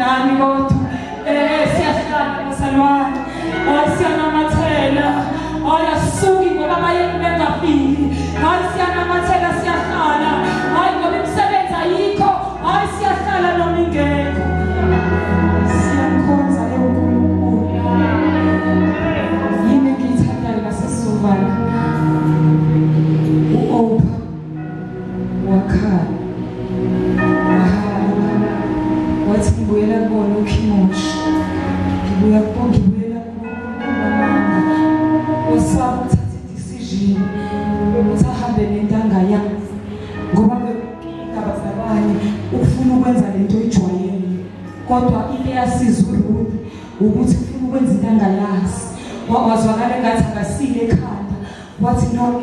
Nami kodwa siyahlala msalwa Uyakubongela kuNkulunkulu osaba uthatha decision ukuthi ahambe nentanga yakhe ngoba indaba zabanye ufuna ukwenza lento ejwayele kodwa into eyasiza uRuth ukuthi ufuna ukwenza intanga yazi wazwakala ngathi akasile ekhanda wathi no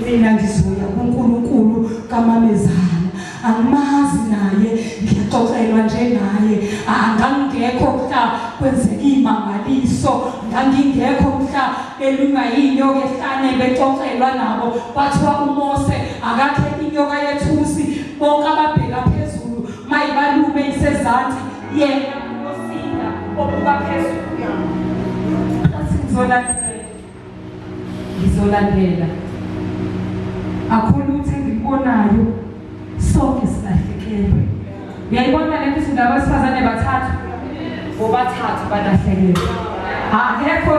mina ngizoya kuNkulunkulu kaMamezana angimazi naye ngiyaxoxelwa nje naye angangekho mhla kwenzeka imangaliso ngangingekho mhla elungayinyoka ehlane bexoxelwa nabo bathiwa uMose akakhe inyoka yethusi bonke ababheka phezulu mayibalume isezansi yena unosinda obuka phezulu yami athi ngizolandela akho lutho engikubonayo sonke silahlekelwe. Uyayibona le nto indaba abesifazane bathathu balahlekelwe. Akekho